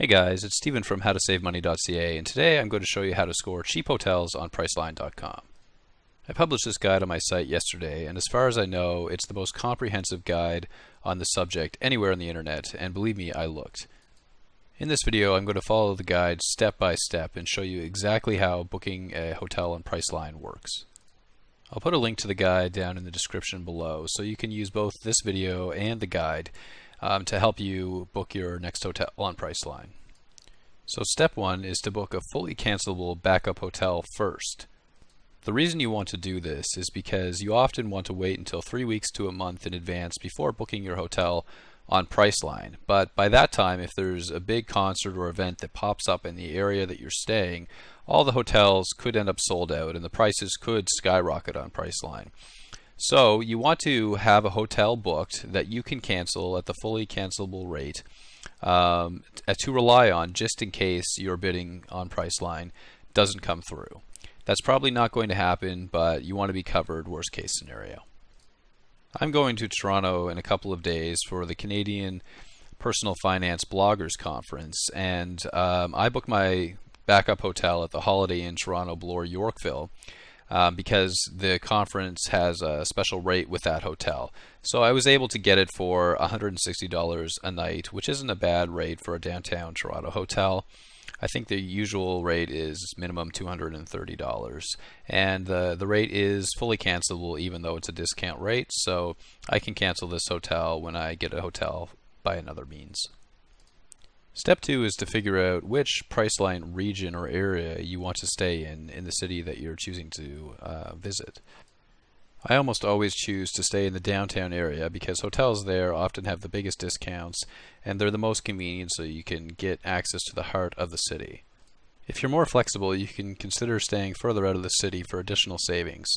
guys, it's Steven from howtosavemoney.ca, and today I'm going to show you how to score cheap hotels on Priceline.com. I published this guide on my site yesterday, and as far as I know, it's the most comprehensive guide on the subject anywhere on the internet, and believe me, I looked. In this video, I'm going to follow the guide step by step and show you exactly how booking a hotel on Priceline works. I'll put a link to the guide down in the description below, so you can use both this video and the guide to help you book your next hotel on Priceline. So step one is to book a fully cancelable backup hotel first. The reason you want to do this is because you often want to wait until 3 weeks to a month in advance before booking your hotel on Priceline. But by that time, if there's a big concert or event that pops up in the area that you're staying, all the hotels could end up sold out and the prices could skyrocket on Priceline. So you want to have a hotel booked that you can cancel at the fully cancelable rate to rely on just in case your bidding on Priceline doesn't come through. That's probably not going to happen, but you want to be covered worst case scenario. I'm going to Toronto in a couple of days for the Canadian Personal Finance Bloggers Conference, and I booked my backup hotel at the Holiday Inn Toronto Bloor Yorkville because the conference has a special rate with that hotel. So I was able to get it for $160 a night, which isn't a bad rate for a downtown Toronto hotel. I think the usual rate is minimum $230, and the rate is fully cancelable even though it's a discount rate, so I can cancel this hotel when I get a hotel by another means. Step two is to figure out which Priceline region or area you want to stay in the city that you're choosing to visit. I almost always choose to stay in the downtown area because hotels there often have the biggest discounts and they're the most convenient, so you can get access to the heart of the city. If you're more flexible, you can consider staying further out of the city for additional savings.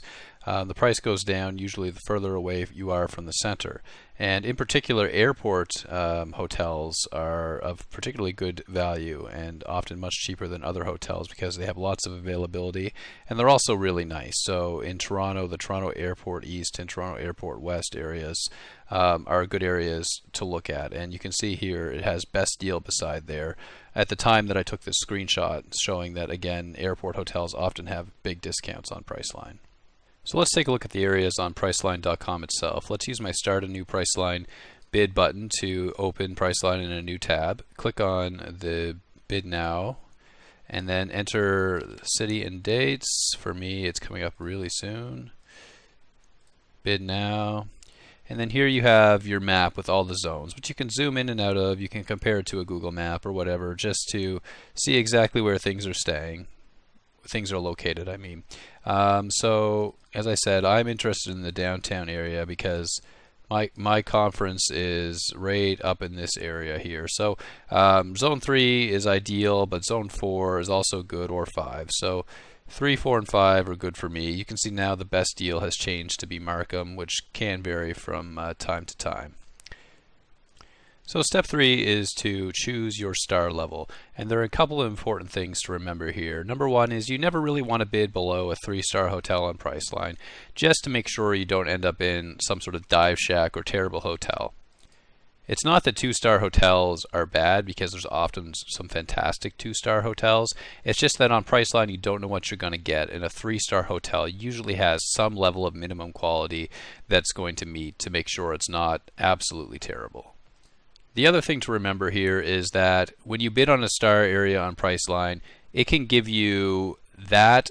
The price goes down usually the further away you are from the center. And in particular, airport hotels are of particularly good value and often much cheaper than other hotels because they have lots of availability and they're also really nice. So in Toronto, the Toronto Airport East and Toronto Airport West areas are good areas to look at. And you can see here it has best deal beside there. At the time that I took this screenshot, showing that again airport hotels often have big discounts on Priceline. So let's take a look at the areas on Priceline.com itself. Let's use my Start a New Priceline Bid button to open Priceline in a new tab. Click on the Bid Now and then enter city and dates. For me, it's coming up really soon. Bid Now. And then here you have your map with all the zones, which you can zoom in and out of. You can compare it to a Google map or whatever just to see exactly where things are staying. Things are located, I mean. So as I said, I'm interested in the downtown area because my conference is right up in this area here. So zone 3 is ideal, but zone 4 is also good, or 5. So 3, 4, and 5 are good for me. You can see now the best deal has changed to be Markham, which can vary from time to time. So step 3 is to choose your star level, and there are a couple of important things to remember here. Number one is you never really want to bid below a 3-star hotel on Priceline, just to make sure you don't end up in some sort of dive shack or terrible hotel. It's not that 2-star hotels are bad, because there's often some fantastic 2-star hotels. It's just that on Priceline you don't know what you're going to get, and a 3-star hotel usually has some level of minimum quality that's going to meet to make sure it's not absolutely terrible. The other thing to remember here is that when you bid on a star area on Priceline, it can give you that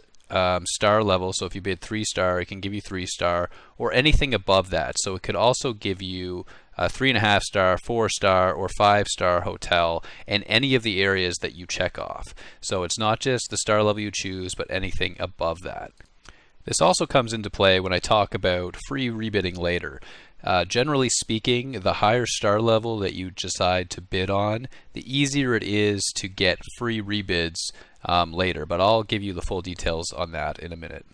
star level. So if you bid 3-star, it can give you 3-star or anything above that. So it could also give you a 3.5-star, 4-star, or 5-star hotel in any of the areas that you check off. So it's not just the star level you choose, but anything above that. This also comes into play when I talk about free rebidding later. Generally speaking, the higher star level that you decide to bid on, the easier it is to get free rebids later, but I'll give you the full details on that in a minute.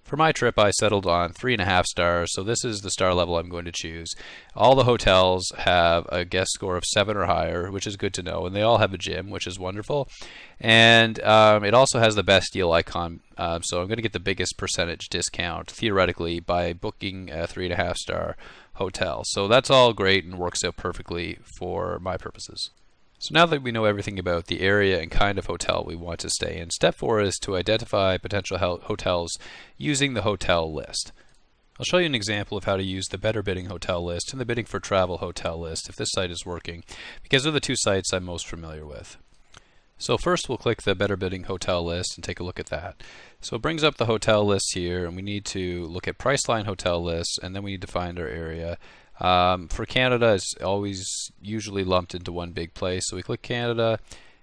For my trip, I settled on 3.5 stars, so this is the star level I'm going to choose. All the hotels have a guest score of 7 or higher, which is good to know, and they all have a gym, which is wonderful. And it also has the best deal icon, so I'm going to get the biggest percentage discount, theoretically, by booking a 3.5 star hotel. So that's all great and works out perfectly for my purposes. So now that we know everything about the area and kind of hotel we want to stay in, step 4 is to identify potential hotels using the hotel list. I'll show you an example of how to use the Better Bidding hotel list and the Bidding for Travel hotel list if this site is working, because they're the two sites I'm most familiar with. So first we'll click the Better Bidding hotel list and take a look at that. So it brings up the hotel list here, and we need to look at Priceline hotel lists, and then we need to find our area. For Canada, it's always usually lumped into one big place, so we click Canada,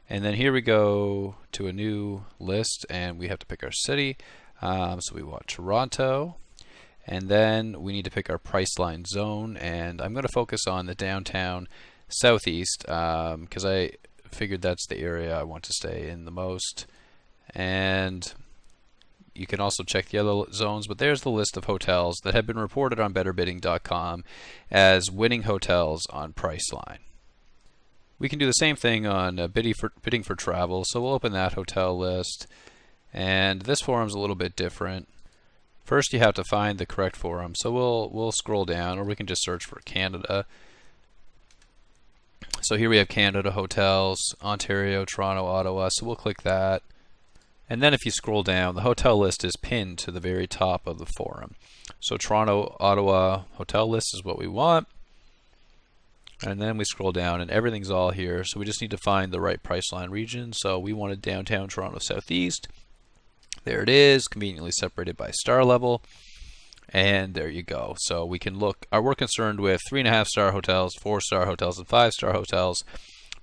and then here we go to a new list, and we have to pick our city. So we want Toronto, and then we need to pick our Priceline zone, and I'm going to focus on the downtown southeast because I figured that's the area I want to stay in the most. And you can also check the other zones, but there's the list of hotels that have been reported on betterbidding.com as winning hotels on Priceline. We can do the same thing on bidding for travel, so we'll open that hotel list, and this forum's a little bit different. First you have to find the correct forum, so we'll scroll down, or we can just search for Canada. So here we have Canada hotels, Ontario, Toronto, Ottawa, so we'll click that. And then if you scroll down, the hotel list is pinned to the very top of the forum. So Toronto, Ottawa hotel list is what we want. And then we scroll down and everything's all here. So we just need to find the right Priceline region. So we wanted downtown Toronto Southeast. There it is, conveniently separated by star level. And there you go. So we can look, we're concerned with 3.5-star hotels, 4-star hotels, and 5-star hotels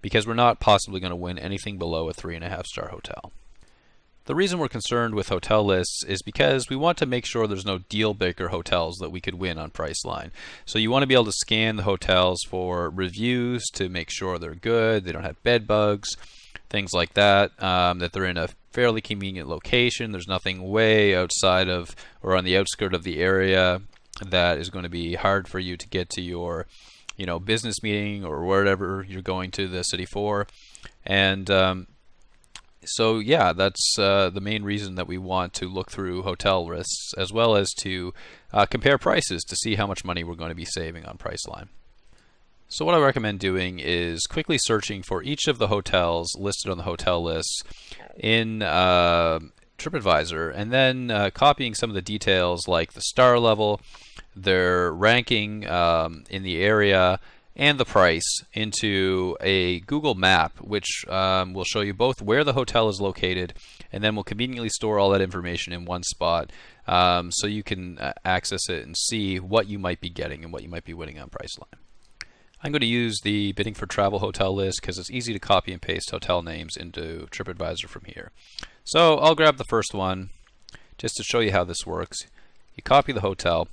because we're not possibly going to win anything below a 3.5-star hotel. The reason we're concerned with hotel lists is because we want to make sure there's no deal breaker hotels that we could win on Priceline. So you want to be able to scan the hotels for reviews to make sure they're good, they don't have bed bugs, things like that, that they're in a fairly convenient location. There's nothing way outside of or on the outskirt of the area that is going to be hard for you to get to your business meeting or wherever you're going to the city for. And so yeah, that's the main reason that we want to look through hotel lists as well as to compare prices to see how much money we're going to be saving on Priceline. So what I recommend doing is quickly searching for each of the hotels listed on the hotel lists in TripAdvisor, and then copying some of the details like the star level, their ranking in the area, and the price into a Google map, which will show you both where the hotel is located, and then will conveniently store all that information in one spot so you can access it and see what you might be getting and what you might be winning on Priceline. I'm going to use the Bidding for Travel hotel list because it's easy to copy and paste hotel names into TripAdvisor from here. So I'll grab the first one just to show you how this works. You copy the hotel,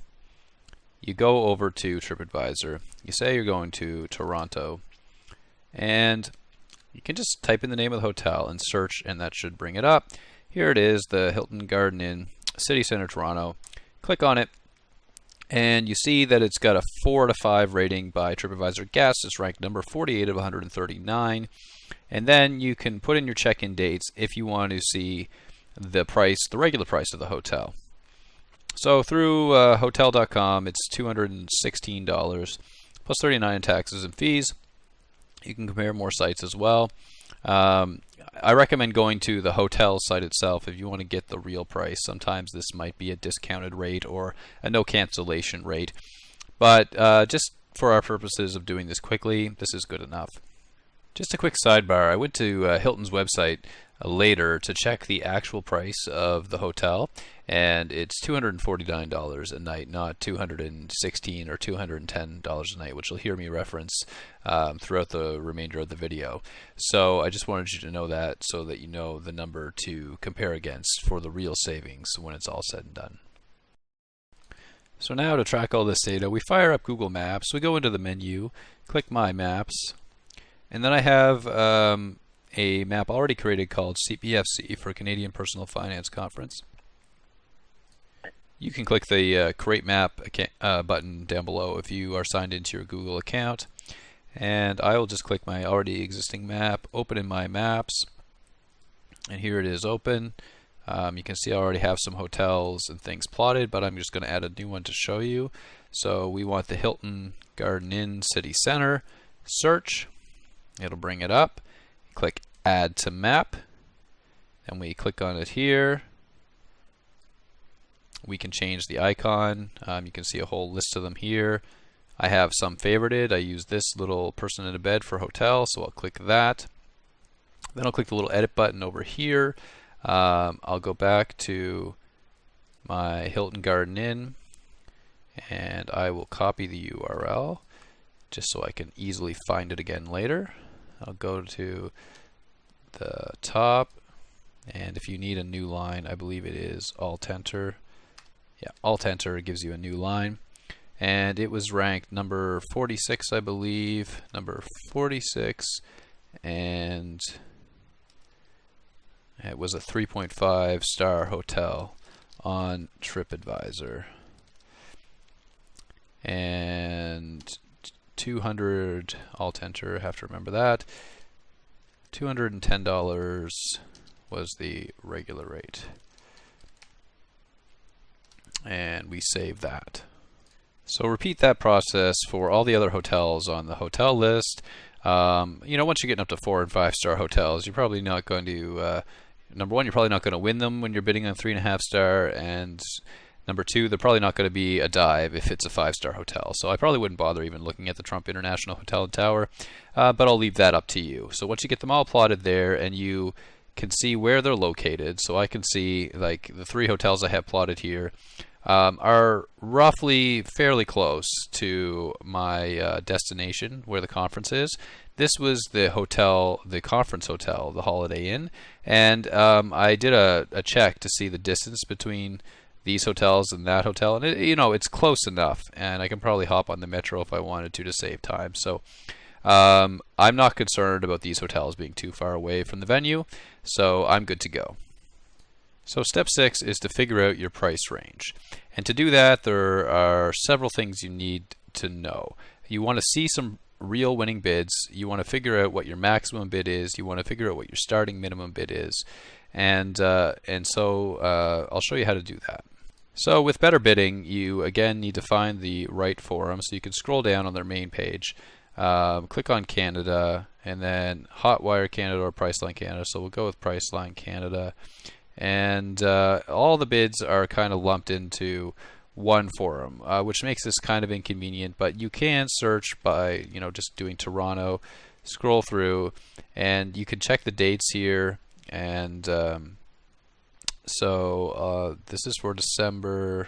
you go over to TripAdvisor, you say you're going to Toronto, and you can just type in the name of the hotel and search, and that should bring it up. Here it is, the Hilton Garden Inn, City Center, Toronto. Click on it, and you see that it's got a 4 out of 5 rating by TripAdvisor Guests. It's ranked number 48 of 139. And then you can put in your check-in dates if you want to see the price, the regular price of the hotel. So through hotel.com, it's $216 plus $39 in taxes and fees. You can compare more sites as well. I recommend going to the hotel site itself if you want to get the real price. Sometimes this might be a discounted rate or a no cancellation rate. But just for our purposes of doing this quickly, this is good enough. Just a quick sidebar, I went to Hilton's website later to check the actual price of the hotel, and it's $249 a night, not $216 or $210 a night, which you'll hear me reference throughout the remainder of the video. So I just wanted you to know that so that you know the number to compare against for the real savings when it's all said and done. So now to track all this data, we fire up Google Maps, we go into the menu, click My Maps, and then I have a map already created called CPFC for Canadian Personal Finance Conference. You can click the Create Map button down below if you are signed into your Google account. And I will just click my already existing map, open in My Maps, and here it is open. You can see I already have some hotels and things plotted, but I'm just going to add a new one to show you. So we want the Hilton Garden Inn City Center. Search. It'll bring it up. Click Add to Map. And we click on it here. We can change the icon. You can see a whole list of them here. I have some favorited. I use this little person in a bed for hotel, so I'll click that. Then I'll click the little edit button over here. I'll go back to my Hilton Garden Inn, and I will copy the URL just so I can easily find it again later. I'll go to the top, and if you need a new line, I believe it is Alt-Enter. Yeah, Alt-Enter gives you a new line. And it was ranked number 46, I believe. Number 46. And it was a 3.5 star hotel on TripAdvisor. And 200, Alt-Enter, have to remember that. $210 was the regular rate. And we save that. So repeat that process for all the other hotels on the hotel list. You know, once you're getting up to 4 and 5 star hotels, you're probably not going to, number one, you're probably not going to win them when you're bidding on 3.5 star, and number two, they're probably not going to be a dive if it's a 5 star hotel. So I probably wouldn't bother even looking at the Trump International Hotel and Tower, but I'll leave that up to you. So once you get them all plotted there and you can see where they're located, so I can see like the 3 hotels I have plotted here are roughly fairly close to my destination where the conference is. This was the hotel, the conference hotel, the Holiday Inn, and I did a check to see the distance between these hotels and that hotel, and you know, it's close enough, and I can probably hop on the metro if I wanted to save time. So I'm not concerned about these hotels being too far away from the venue, so I'm good to go. So step 6 is to figure out your price range. And to do that, there are several things you need to know. You want to see some real winning bids. You want to figure out what your maximum bid is. You want to figure out what your starting minimum bid is. And so I'll show you how to do that. So with better bidding, you again need to find the right forum. So you can scroll down on their main page, click on Canada, and then Hotwire Canada or Priceline Canada. So we'll go with Priceline Canada. And all the bids are kind of lumped into one forum, which makes this kind of inconvenient, but you can search by, you know, just doing Toronto, scroll through, and you can check the dates here. And so this is for December.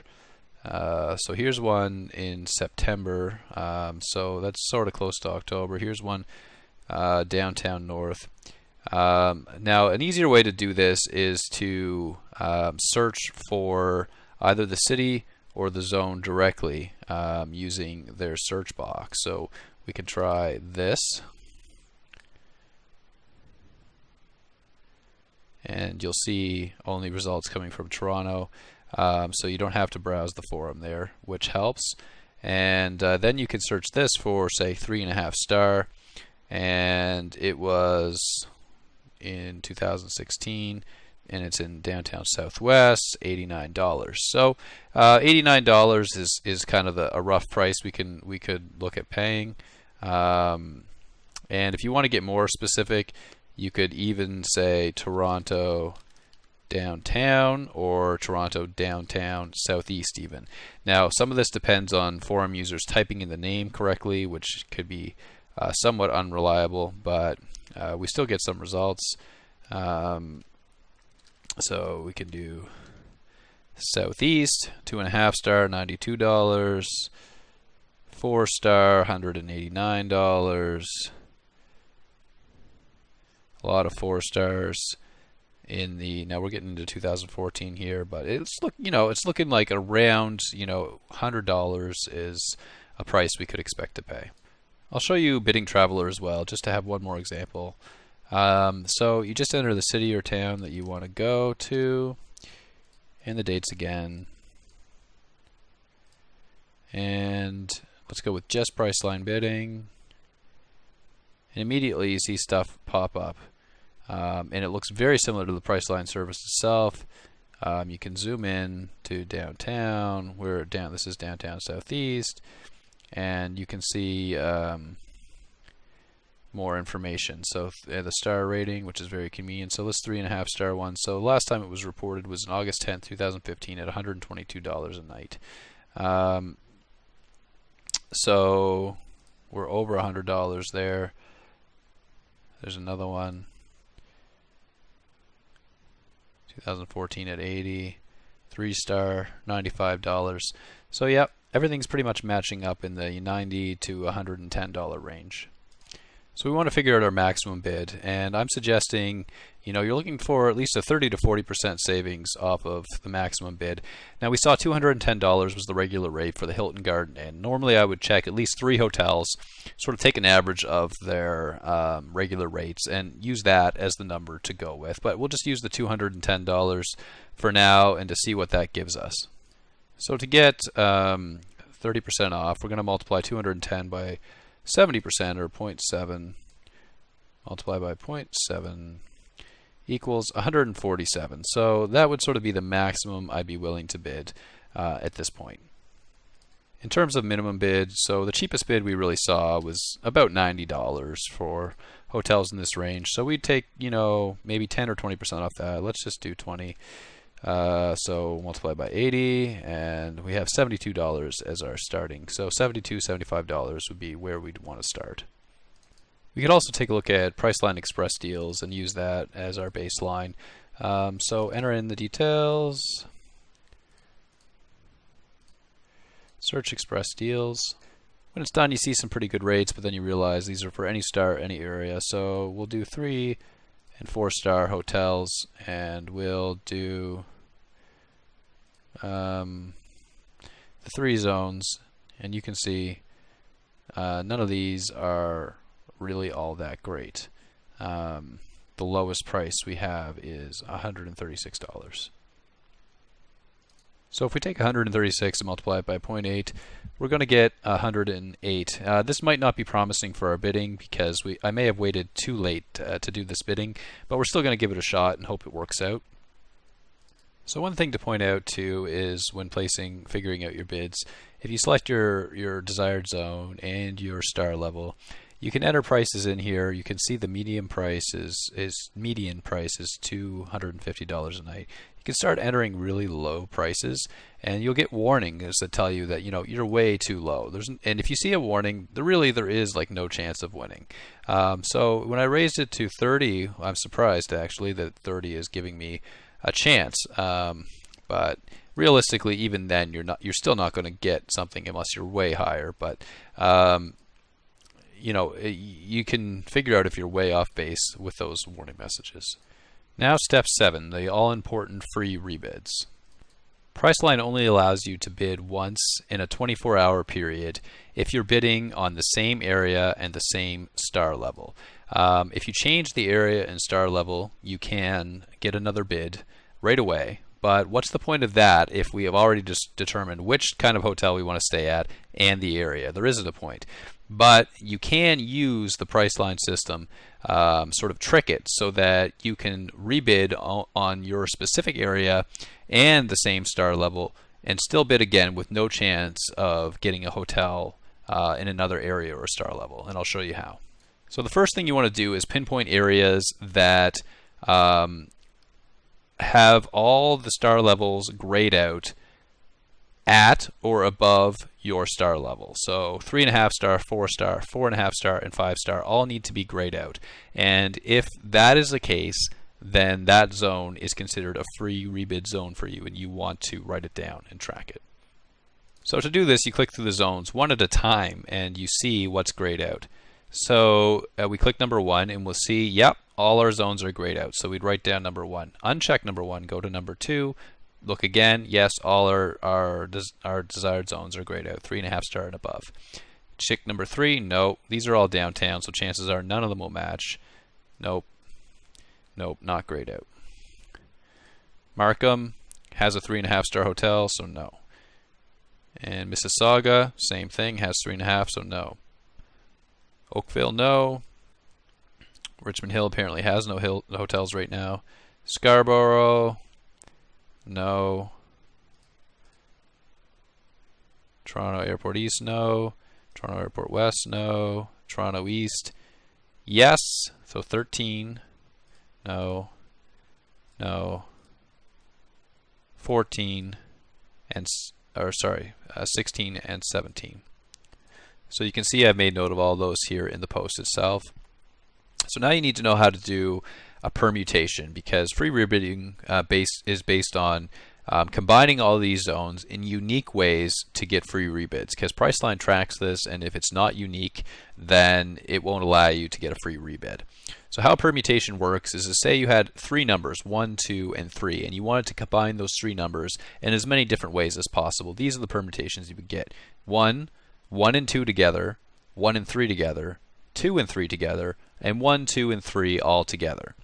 So here's one in September. So that's sort of close to October. Here's one downtown north. Now, an easier way to do this is to search for either the city or the zone directly using their search box. So we can try this. And you'll see only results coming from Toronto. So you don't have to browse the forum there, which helps. And then you can search this for, say, 3.5 star. And it was in 2016, and it's in downtown Southwest, $89. So $89 is kind of a rough price we could look at paying. And if you want to get more specific, you could even say Toronto downtown or Toronto downtown southeast even. Now, some of this depends on forum users typing in the name correctly, which could be somewhat unreliable, but we still get some results. So we can do southeast, 2.5 star, $92, 4 star, $189. A lot of 4 stars in the, now we're getting into 2014 here, but it's it's looking like around, $100 is a price we could expect to pay. I'll show you Bidding Traveler as well, just to have one more example. So you just enter the city or town that you want to go to, and the dates again. And let's go with just Priceline bidding. And immediately you see stuff pop up. And it looks very similar to the Priceline service itself. You can zoom in to downtown. This is downtown southeast. And you can see more information. So the star rating, which is very convenient. So this 3.5 star one. So last time it was reported was on August 10th, 2015 at $122 a night. So we're over $100 there. There's another one. 2014 at 80. 3-star, $95. So yep, everything's pretty much matching up in the $90 to $110 range. So we want to figure out our maximum bid, and I'm suggesting, you're looking for at least a 30 to 40% savings off of the maximum bid. Now we saw $210 was the regular rate for the Hilton Garden Inn. Normally I would check at least 3 hotels, sort of take an average of their regular rates and use that as the number to go with. But we'll just use the $210 for now and to see what that gives us. So to get 30% off, we're going to multiply 210 by 70% or 0.7 multiplied by 0.7 equals 147. So that would sort of be the maximum I'd be willing to bid at this point. In terms of minimum bid, so the cheapest bid we really saw was about $90 for hotels in this range. So we'd take, maybe 10 or 20% off that. Let's just do 20. So multiply by 80, and we have $72 as our starting. So $72, $75 would be where we'd want to start. We could also take a look at Priceline Express deals and use that as our baseline. So enter in the details, search Express deals. When it's done, you see some pretty good rates, but then you realize these are for any star, any area. So we'll do 3 and 4-star hotels, and we'll do the 3 zones, and you can see none of these are really all that great. The lowest price we have is $136. So if we take 136 and multiply it by 0.8, we're going to get 108. This might not be promising for our bidding because I may have waited too late to do this bidding, but we're still going to give it a shot and hope it works out. So one thing to point out too is when figuring out your bids, if you select your desired zone and your star level, you can enter prices in here. You can see the median price is $250 a night. You can start entering really low prices, and you'll get warnings that tell you that you're way too low. And if you see a warning, there is like no chance of winning. So when I raised it to 30, I'm surprised actually that 30 is giving me a chance. But realistically, even then, you're still not going to get something unless you're way higher. But you can figure out if you're way off base with those warning messages. Now step 7, the all-important free rebids. Priceline only allows you to bid once in a 24-hour period if you're bidding on the same area and the same star level. If you change the area and star level, you can get another bid right away. But what's the point of that if we have already just determined which kind of hotel we want to stay at and the area? There isn't a point. But you can use the Priceline system, sort of trick it so that you can rebid on your specific area and the same star level and still bid again with no chance of getting a hotel in another area or star level. And I'll show you how. So the first thing you want to do is pinpoint areas that have all the star levels grayed out at or above your star level. So 3.5 star, 4 star, 4.5 star, and 5 star all need to be grayed out. And if that is the case, then that zone is considered a free rebid zone for you, and you want to write it down and track it. So to do this, you click through the zones one at a time, and you see what's grayed out. So we click number 1, and we'll see, yep, all our zones are grayed out. So we'd write down number 1. Uncheck number 1, go to number 2, look again, yes, all our desired zones are grayed out, 3.5 star and above. Check number 3, no, these are all downtown, so chances are none of them will match. Nope, nope, not grayed out. Markham has a 3.5 star hotel, so no. And Mississauga, same thing, has 3.5, so no. Oakville, no. Richmond Hill apparently has no hotels right now. Scarborough, no. Toronto Airport East, no. Toronto Airport West, no. Toronto East, Yes, so 13, no, no, 14, and, 16 and 17. So you can see I've made note of all those here in the post itself. So now you need to know how to do a permutation, because free rebidding is based on combining all these zones in unique ways to get free rebids, because Priceline tracks this, and if it's not unique, then it won't allow you to get a free rebid. So how permutation works is to say you had three numbers, 1, 2, and 3, and you wanted to combine those three numbers in as many different ways as possible. These are the permutations you would get. 1, 1 and 2 together, 1 and 3 together, 2 and 3 together, and 1, 2, and 3 all together.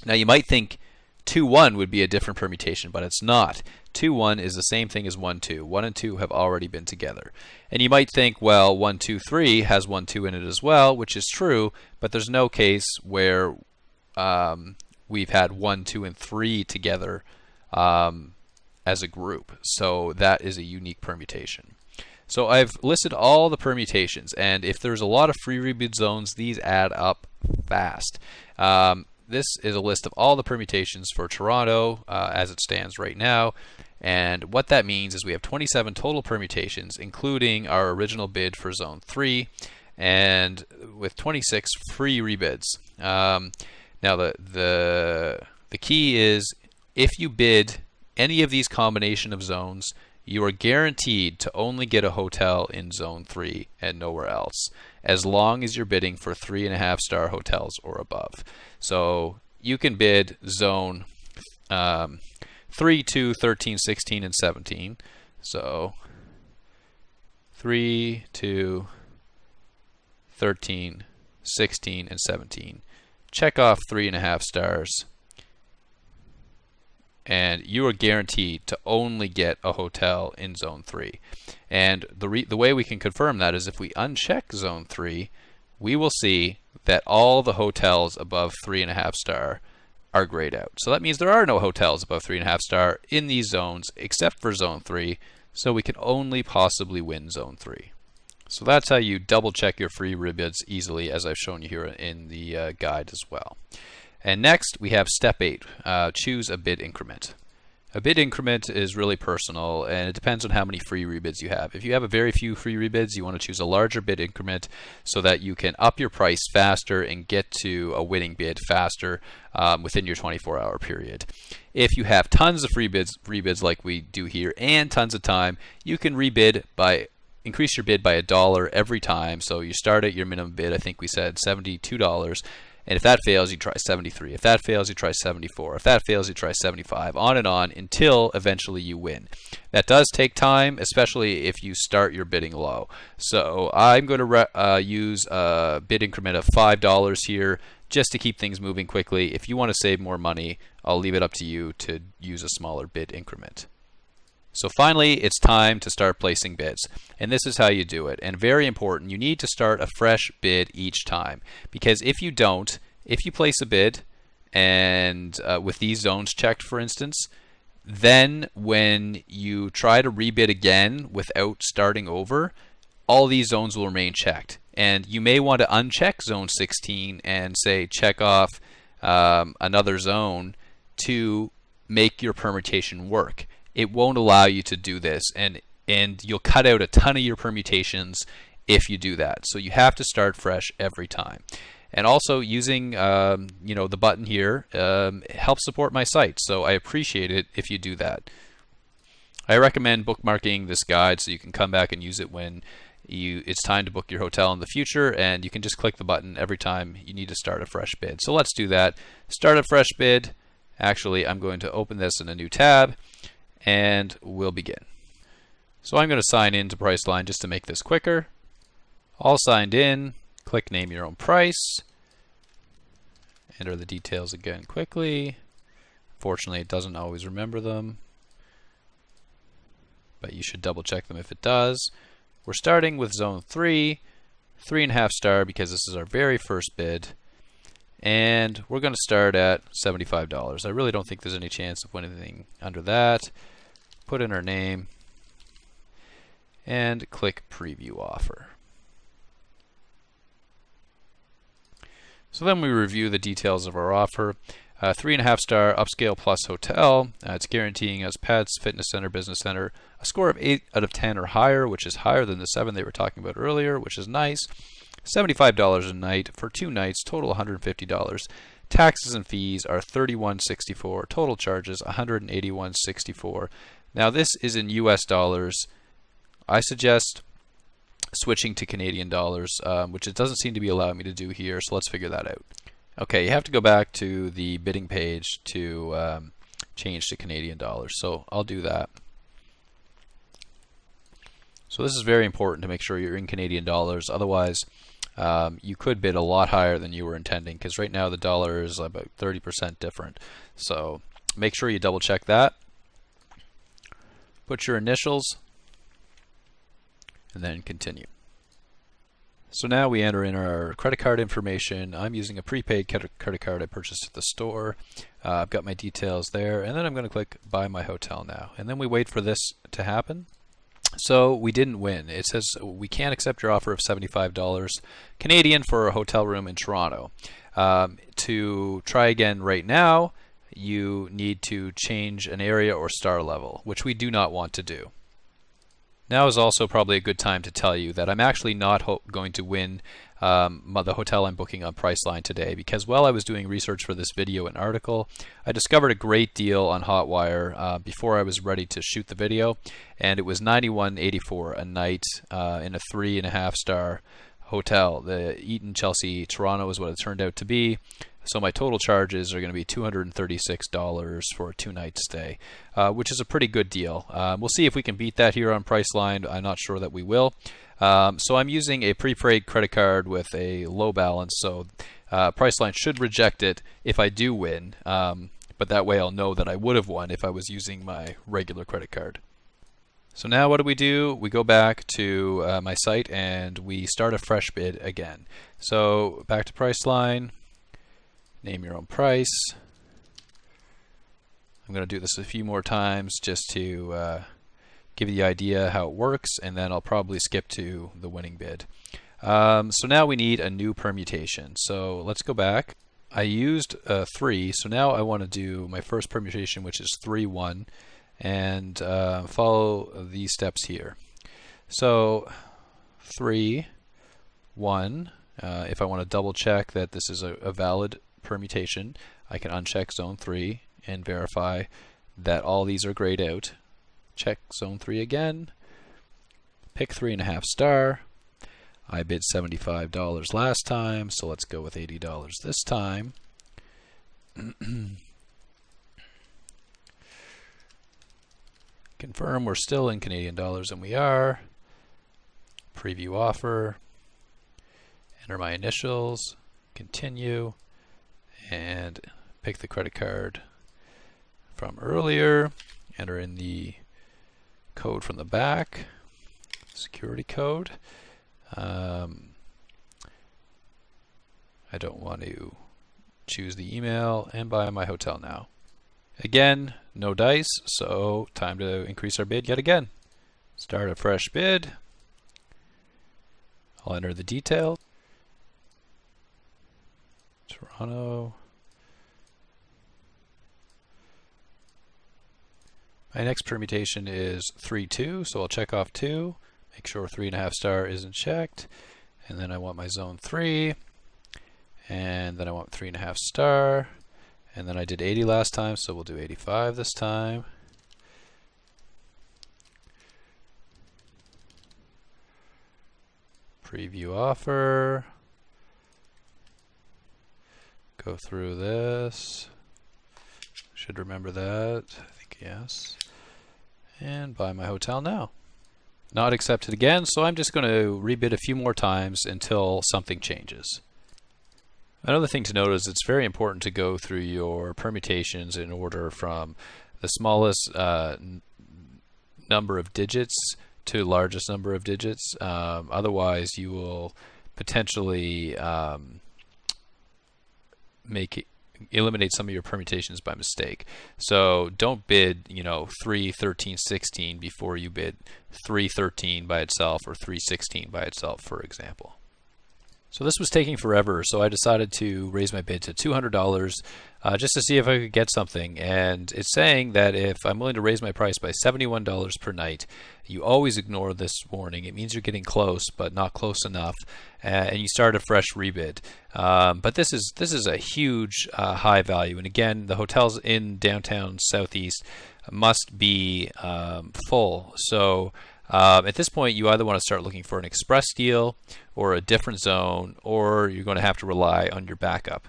Now you might think 2, 1 would be a different permutation, but it's not. 2, 1 is the same thing as 1, 2. 1 and 2 have already been together. And you might think, well, 1, 2, 3 has 1, 2 in it as well, which is true, but there's no case where we've had 1, 2, and 3 together as a group. So that is a unique permutation. So I've listed all the permutations, and if there's a lot of free rebid zones, these add up fast. This is a list of all the permutations for Toronto as it stands right now, and what that means is we have 27 total permutations, including our original bid for Zone 3, and with 26 free rebids. Now the key is, if you bid any of these combination of zones, you are guaranteed to only get a hotel in Zone 3 and nowhere else, as long as you're bidding for 3.5-star hotels or above. So you can bid Zone 3, 2, 13, 16, and 17. So 3, 2, 13, 16, and 17. Check off 3.5 stars, and you are guaranteed to only get a hotel in Zone 3. And the way we can confirm that is if we uncheck Zone 3, we will see that all the hotels above 3.5 star are grayed out. So that means there are no hotels above 3.5 star in these zones except for Zone 3, so we can only possibly win Zone 3. So that's how you double check your free rebids easily, as I've shown you here in the guide as well. And next we have step 8, choose a bid increment. A bid increment is really personal, and it depends on how many free rebids you have. If you have a very few free rebids, you want to choose a larger bid increment so that you can up your price faster and get to a winning bid faster within your 24-hour period. If you have tons of free rebids like we do here and tons of time, you can increase your bid by $1 every time. So you start at your minimum bid, I think we said $72. And if that fails, you try 73. If that fails, you try 74. If that fails, you try 75. On and on until eventually you win. That does take time, especially if you start your bidding low. So I'm going to use a bid increment of $5 here just to keep things moving quickly. If you want to save more money, I'll leave it up to you to use a smaller bid increment. So finally, it's time to start placing bids. And this is how you do it. And very important, you need to start a fresh bid each time. Because if you don't, if you place a bid, and with these zones checked, for instance, then when you try to rebid again without starting over, all these zones will remain checked. And you may want to uncheck Zone 16 and say check off another zone to make your permutation work. It won't allow you to do this, and you'll cut out a ton of your permutations if you do that. So you have to start fresh every time. And also using the button here helps support my site, so I appreciate it if you do that. I recommend bookmarking this guide so you can come back and use it when it's time to book your hotel in the future, and you can just click the button every time you need to start a fresh bid. So let's do that. Start a fresh bid. Actually, I'm going to open this in a new tab, and we'll begin. So I'm going to sign in to Priceline just to make this quicker. All signed in. Click name your own price. Enter the details again quickly. Fortunately, it doesn't always remember them, but you should double check them if it does. We're starting with Zone 3, 3.5 star because this is our very first bid. And we're going to start at $75. I really don't think there's any chance of winning anything under that. Put in our name and click preview offer. So then we review the details of our offer. 3.5-star upscale plus hotel. It's guaranteeing us pets, fitness center, business center, a score of 8 out of 10 or higher, which is higher than the 7 they were talking about earlier, which is nice. $75 a night for 2 nights, total $150. Taxes and fees are $31.64. Total charges $181.64. Now this is in US dollars. I suggest switching to Canadian dollars, which it doesn't seem to be allowing me to do here, so let's figure that out. Okay, you have to go back to the bidding page to change to Canadian dollars, so I'll do that. So this is very important to make sure you're in Canadian dollars, otherwise you could bid a lot higher than you were intending, because right now the dollar is about 30% different. So make sure you double check that. Put your initials and then continue. So now we enter in our credit card information. I'm using a prepaid credit card I purchased at the store. I've got my details there, and then I'm going to click Buy My Hotel Now. And then we wait for this to happen. So we didn't win. It says we can't accept your offer of $75 Canadian for a hotel room in Toronto. To try again right now, you need to change an area or star level, which we do not want to do. Now is also probably a good time to tell you that I'm actually not going to win the hotel I'm booking on Priceline today, because while I was doing research for this video and article, I discovered a great deal on Hotwire before I was ready to shoot the video, and it was $91.84 a night in a 3.5-star hotel. The Eaton Chelsea Toronto is what it turned out to be. So my total charges are going to be $236 for a 2-night stay, which is a pretty good deal. We'll see if we can beat that here on Priceline. I'm not sure that we will. So I'm using a prepaid credit card with a low balance, so Priceline should reject it if I do win, but that way I'll know that I would have won if I was using my regular credit card. So now what do? We go back to my site and we start a fresh bid again. So back to Priceline. Name your own price. I'm going to do this a few more times just to give you the idea how it works, and then I'll probably skip to the winning bid. So now we need a new permutation. So let's go back. I used 3, so now I want to do my first permutation, which is 3-1, and follow these steps here. So 3-1, if I want to double check that this is a valid permutation, I can uncheck zone 3 and verify that all these are grayed out. Check zone 3 again, pick 3.5 star. I bid $75 last time, so let's go with $80 this time. Confirm we're still in Canadian dollars, and we are. Preview offer, enter my initials, continue, and pick the credit card from earlier, enter in the code from the back, security code. I don't want to choose the email, and buy my hotel now. Again, no dice, so time to increase our bid yet again. Start a fresh bid. I'll enter the details. Toronto. My next permutation is 3-2, so I'll check off 2, make sure 3.5 star isn't checked, and then I want my zone 3, and then I want 3.5 star, and then I did 80 last time, so we'll do 85 this time. Preview offer. Go through this. Should remember that. I think yes. And buy my hotel now. Not accepted again, so I'm just going to rebid a few more times until something changes. Another thing to note is it's very important to go through your permutations in order from the smallest number of digits to largest number of digits. Otherwise, you will potentially eliminate some of your permutations by mistake. So don't bid 3, 13, 16 before you bid 3, 13 by itself or 3, 16 by itself, for example. So this was taking forever, so I decided to raise my bid to $200 just to see if I could get something. And it's saying that if I'm willing to raise my price by $71 per night, you always ignore this warning. It means you're getting close, but not close enough, and you start a fresh rebid. But this is a huge high value, and again, the hotels in downtown Southeast must be full. So at this point, you either want to start looking for an express deal or a different zone, or you're going to have to rely on your backup.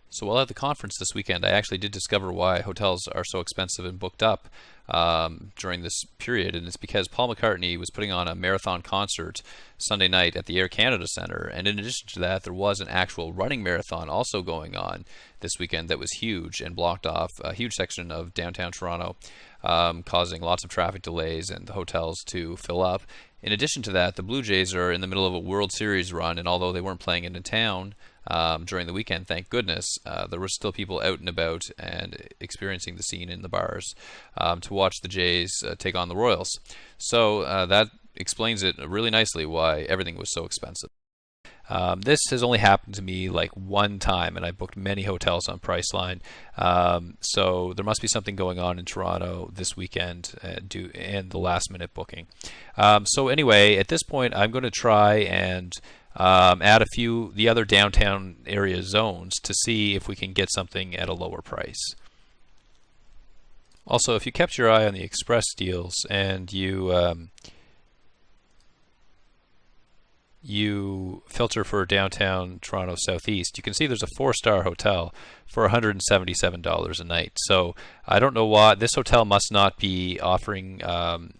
So while at the conference this weekend, I actually did discover why hotels are so expensive and booked up during this period, and it's because Paul McCartney was putting on a marathon concert Sunday night at the Air Canada Centre, and in addition to that, there was an actual running marathon also going on this weekend that was huge and blocked off a huge section of downtown Toronto, causing lots of traffic delays and the hotels to fill up. In addition to that, the Blue Jays are in the middle of a World Series run, and although they weren't playing it in town during the weekend, thank goodness, there were still people out and about and experiencing the scene in the bars to watch the Jays take on the Royals. So that explains it really nicely why everything was so expensive. This has only happened to me like one time, and I booked many hotels on Priceline. So there must be something going on in Toronto this weekend and the last minute booking. So anyway, at this point, I'm going to try and add the other downtown area zones to see if we can get something at a lower price. Also, if you kept your eye on the express deals and you filter for downtown Toronto Southeast, you can see there's a 4-star hotel for $177 a night. So I don't know why this hotel must not be offering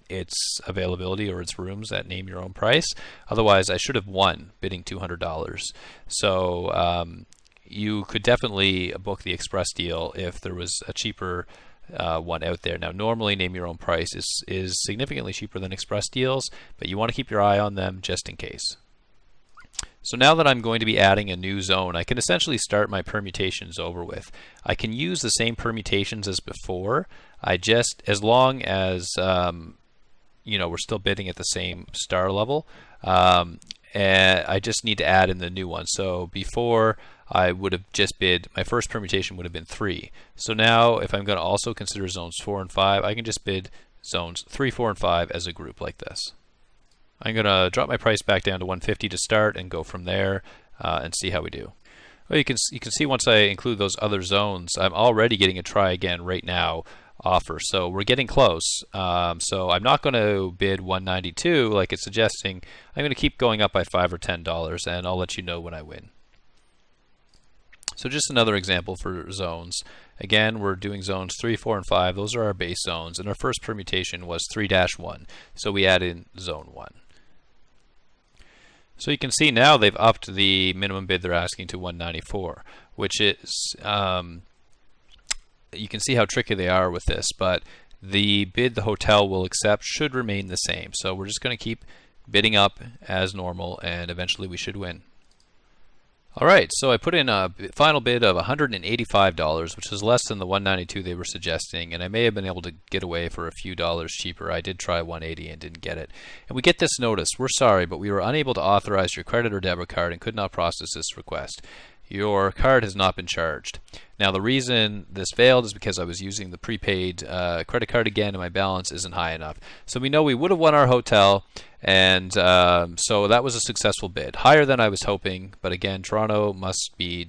its availability or its rooms at name your own price. Otherwise, I should have won bidding $200. So you could definitely book the express deal if there was a cheaper one out there. Now, normally name your own price is significantly cheaper than express deals, but you want to keep your eye on them just in case. So now that I'm going to be adding a new zone, I can essentially start my permutations over with. I can use the same permutations as before. As long as we're still bidding at the same star level, and I just need to add in the new one. So before I would have just bid, my first permutation would have been 3. So now if I'm going to also consider zones 4 and 5, I can just bid zones 3, 4, and 5 as a group like this. I'm going to drop my price back down to $150 to start and go from there and see how we do. Well, you can see once I include those other zones, I'm already getting a try again right now offer. So we're getting close. So I'm not going to bid $192 like it's suggesting. I'm going to keep going up by $5 or $10, and I'll let you know when I win. So just another example for zones. Again, we're doing zones 3, 4, and 5. Those are our base zones, and our first permutation was 3-1. So we add in zone 1. So you can see now they've upped the minimum bid they're asking to $194, which is, you can see how tricky they are with this, but the bid the hotel will accept should remain the same. So we're just going to keep bidding up as normal, and eventually we should win. All right, so I put in a final bid of $185, which is less than the $192 they were suggesting, and I may have been able to get away for a few dollars cheaper. I did try $180 and didn't get it. And we get this notice: we're sorry, but we were unable to authorize your credit or debit card and could not process this request. Your card has not been charged. Now, the reason this failed is because I was using the prepaid credit card again, and my balance isn't high enough. So we know we would have won our hotel, and so that was a successful bid. Higher than I was hoping, but again, downtown must be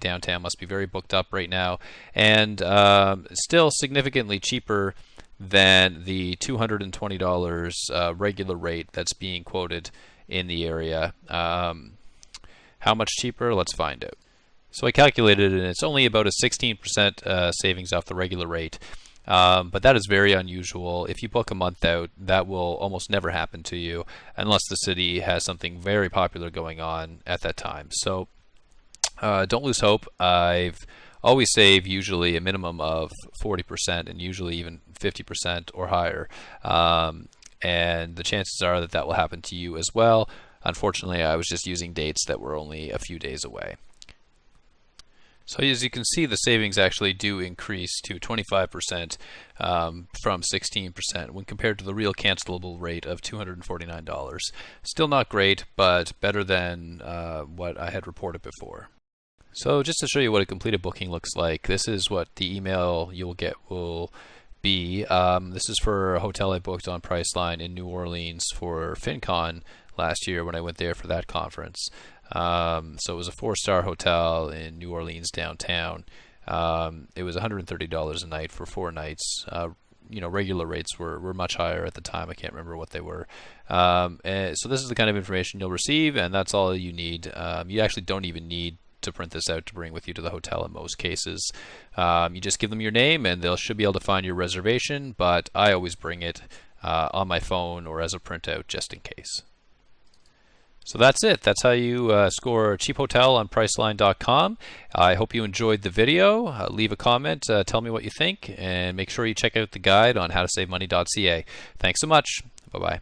very booked up right now, and still significantly cheaper than the $220 regular rate that's being quoted in the area. How much cheaper? Let's find out. So I calculated it, and it's only about a 16% savings off the regular rate. But that is very unusual. If you book a month out, that will almost never happen to you unless the city has something very popular going on at that time. So don't lose hope. I've always saved usually a minimum of 40% and usually even 50% or higher. And the chances are that that will happen to you as well. Unfortunately, I was just using dates that were only a few days away. So as you can see, the savings actually do increase to 25% from 16% when compared to the real cancelable rate of $249. Still not great, but better than what I had reported before. So just to show you what a completed booking looks like, this is what the email you'll get will be. This is for a hotel I booked on Priceline in New Orleans for FinCon last year when I went there for that conference. So it was a 4-star hotel in New Orleans downtown. It was $130 a night for 4 nights. Regular rates were much higher at the time. I can't remember what they were. And so this is the kind of information you'll receive, and that's all you need. You actually don't even need to print this out to bring with you to the hotel in most cases. You just give them your name, and they should be able to find your reservation, but I always bring it on my phone or as a printout just in case. So that's it. That's how you score a cheap hotel on Priceline.com. I hope you enjoyed the video. Leave a comment, tell me what you think, and make sure you check out the guide on howtosavemoney.ca. Thanks so much. Bye-bye.